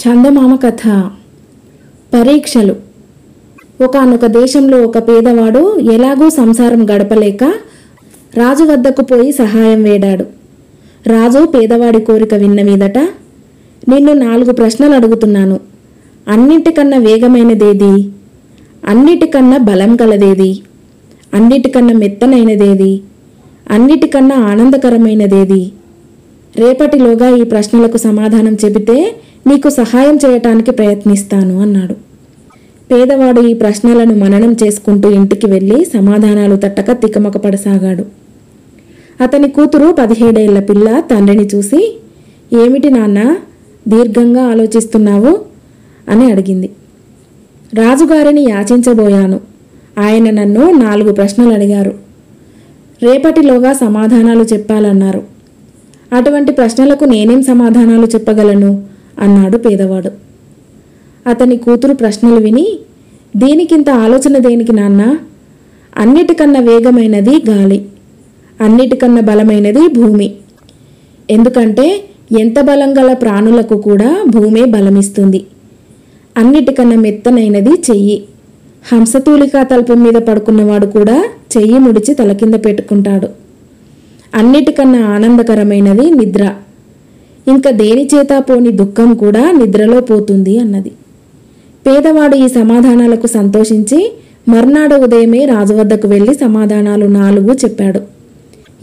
చందమామ కథ. పరీక్షలు. ఒకానొక దేశంలో ఒక పేదవాడు ఎలాగూ సంసారం గడపలేక రాజు వద్దకు పోయి సహాయం వేడాడు. రాజు పేదవాడి కోరిక విన్న మీదట, నిన్ను 4 ప్రశ్నలు అడుగుతున్నాను. అన్నిటికన్నా వేగమైనదేది? అన్నిటికన్నా బలం కలదేది? అన్నిటికన్నా మెత్తనైనదేది? అన్నిటికన్నా ఆనందకరమైనదేది? రేపటిలోగా ఈ ప్రశ్నలకు సమాధానం చెబితే నీకు సహాయం చేయటానికి ప్రయత్నిస్తాను అన్నాడు. పేదవాడు ఈ ప్రశ్నలను మననం చేసుకుంటూ ఇంటికి వెళ్ళి సమాధానాలు తట్టక తికమకపడసాగాడు. అతని కూతురు 17 ఏళ్ల పిల్ల తండ్రిని చూసి, ఏమిటి నాన్న దీర్ఘంగా ఆలోచిస్తున్నావు అని అడిగింది. రాజుగారిని యాచించబోయాను. ఆయన నన్ను 4 ప్రశ్నలు అడిగారు. రేపటిలోగా సమాధానాలు చెప్పాలన్నారు. అటువంటి ప్రశ్నలకు నేనేం సమాధానాలు చెప్పగలను అన్నాడు పేదవాడు. అతని కూతురు ప్రశ్నలు విని, దీనికింత ఆలోచన దేనికి నాన్న? అన్నిటికన్నా వేగమైనది గాలి, అన్నిటికన్నా బలమైనది భూమి. ఎందుకంటే ఎంత బలం గల ప్రాణులకు కూడా భూమే బలమిస్తుంది. అన్నిటికన్నా మెత్తనైనది చెయ్యి. హంసతూలికా తల్పం మీద పడుకున్నవాడు కూడా చెయ్యి ముడిచి తల కింద పెట్టుకుంటాడు. అన్నిటికన్నా ఆనందకరమైనది నిద్ర. ఇంకా దేని చేత పోని దుఃఖం కూడా నిద్రలో పోతుంది అన్నది. పేదవాడు ఈ సమాధానాలకు సంతోషించి మర్నాడు ఉదయమే రాజు వద్దకు వెళ్ళి సమాధానాలు 4 చెప్పాడు.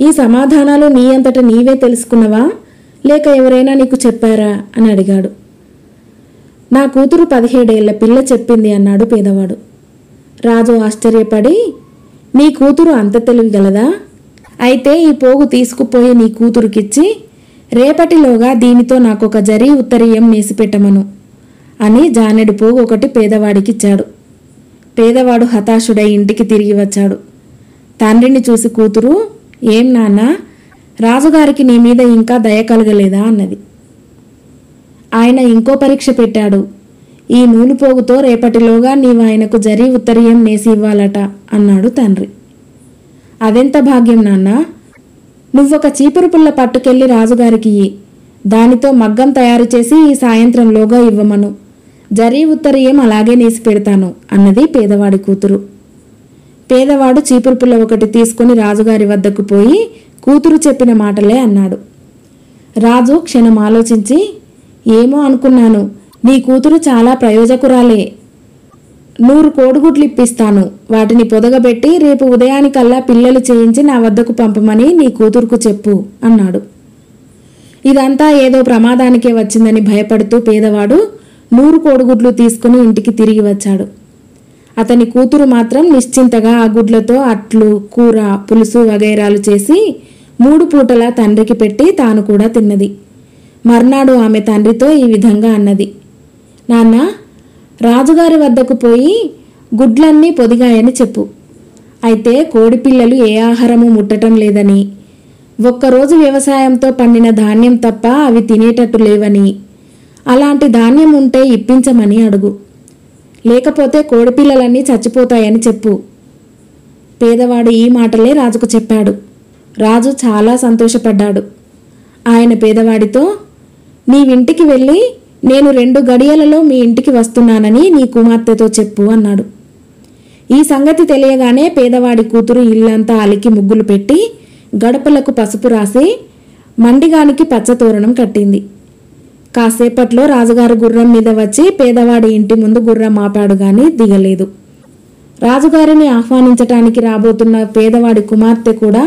ఈ సమాధానాలు నీ అంతట నీవే తెలుసుకున్నవా, లేక ఎవరైనా నీకు చెప్పారా అని అడిగాడు. నా కూతురు 17 ఏళ్ల పిల్ల చెప్పింది అన్నాడు పేదవాడు. రాజు ఆశ్చర్యపడి, నీ కూతురు అంత తెలివిగలదా? అయితే ఈ పోగు తీసుకుపోయి నీ కూతురుకిచ్చి రేపటిలోగా దీనితో నాకొక జరీ ఉత్తరీయం నేసిపెట్టమను అని జానెడు పోగు ఒకటి పేదవాడికిచ్చాడు. పేదవాడు హతాశుడై ఇంటికి తిరిగి వచ్చాడు. తండ్రిని చూసి కూతురు, ఏం నాన్న, రాజుగారికి నీ మీద ఇంకా దయ కలగలేదా అన్నది. ఆయన ఇంకో పరీక్ష పెట్టాడు. ఈ నూలు పోగుతో రేపటిలోగా నీవు ఆయనకు జరీ ఉత్తరీయం నేసి ఇవ్వాలట అన్నాడు తండ్రి. అదెంత భాగ్యం నాన్న, నువ్వొక చీపురు పుల్ల పట్టుకెళ్ళి రాజుగారికి ఇయ్యి. దానితో మగ్గం తయారు చేసి ఈ సాయంత్రంలోగా ఇవ్వమను. జరీ ఉత్తరీయం అలాగే నేసి పెడతాను అన్నది పేదవాడి కూతురు. పేదవాడు చీపురు పుల్ల ఒకటి తీసుకుని రాజుగారి వద్దకు పోయి కూతురు చెప్పిన మాటలే అన్నాడు. రాజు క్షణం ఆలోచించి, ఏమో అనుకున్నాను, నీ కూతురు చాలా ప్రయోజకురాలే. 100 కోడిగుడ్లు ఇప్పిస్తాను. వాటిని పొదగబెట్టి రేపు ఉదయానికల్లా పిల్లలు చేయించి నా వద్దకు పంపమని నీ కూతురుకు చెప్పు అన్నాడు. ఇదంతా ఏదో ప్రమాదానికే వచ్చిందని భయపడుతూ పేదవాడు 100 కోడిగుడ్లు తీసుకుని ఇంటికి తిరిగి వచ్చాడు. అతని కూతురు మాత్రం నిశ్చింతగా ఆ గుడ్లతో అట్లు, కూర, పులుసు వగైరాలు చేసి 3 పూటలా తండ్రికి పెట్టి తాను కూడా తిన్నది. మర్నాడు ఆమె తండ్రితో ఈ విధంగా అన్నది. నాన్న, రాజుగారి వద్దకు పోయి గుడ్లన్నీ పొదిగాయని చెప్పు. అయితే కోడిపిల్లలు ఏ ఆహారము ముట్టడం లేదని, ఒక్కరోజు వ్యవసాయంతో పండిన ధాన్యం తప్ప అవి తినేటట్టు లేవని, అలాంటి ధాన్యం ఉంటే ఇప్పించమని అడుగు. లేకపోతే కోడిపిల్లలన్నీ చచ్చిపోతాయని చెప్పు. పేదవాడు ఈ మాటలే రాజుకు చెప్పాడు. రాజు చాలా సంతోషపడ్డాడు. ఆయన పేదవాడితో, నీవింటికి వెళ్ళి నేను 2 గడియలలో మీ ఇంటికి వస్తున్నానని నీ కుమార్తెతో చెప్పు అన్నాడు. ఈ సంగతి తెలియగానే పేదవాడి కూతురు ఇల్లంతా అలికి ముగ్గులు పెట్టి గడపలకు పసుపు రాసి మండిగానికి పచ్చతోరణం కట్టింది. కాసేపట్లో రాజుగారు గుర్రం మీద వచ్చి పేదవాడి ఇంటి ముందు గుర్రం ఆపాడు గాని దిగలేదు. రాజుగారిని ఆహ్వానించటానికి రాబోతున్న పేదవాడి కుమార్తె కూడా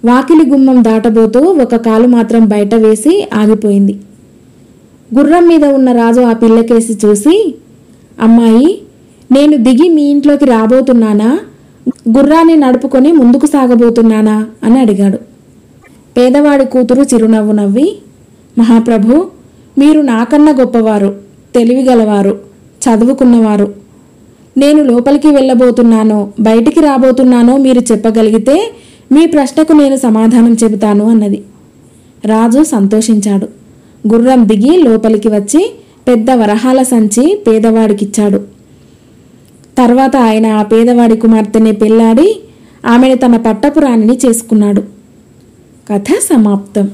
వాకిలి గుమ్మం దాటబోతూ ఒక కాలు మాత్రం బయట వేసి ఆగిపోయింది. గుర్రం మీద ఉన్న రాజు ఆ పిల్లకేసి చూసి, అమ్మాయి, నేను దిగి మీ ఇంట్లోకి రాబోతున్నానా, గుర్రాన్ని నడుపుకొని ముందుకు సాగబోతున్నానా అని అడిగాడు. పేదవాడి కూతురు చిరునవ్వు నవ్వి, మహాప్రభు, మీరు నాకన్నా గొప్పవారు, తెలివిగలవారు, చదువుకున్నవారు. నేను లోపలికి వెళ్ళబోతున్నానో బయటికి రాబోతున్నానో మీరు చెప్పగలిగితే మీ ప్రశ్నకు నేను సమాధానం చెబుతాను అన్నది. రాజు సంతోషించాడు. గుర్రం దిగి లోపలికి వచ్చి పెద్ద వరహాల సంచి పేదవాడికిచ్చాడు. తర్వాత ఆయన ఆ పేదవాడి కుమార్తెనే పెళ్లాడి ఆమెను తన పట్టపురాణిని చేసుకున్నాడు. కథ సమాప్తం.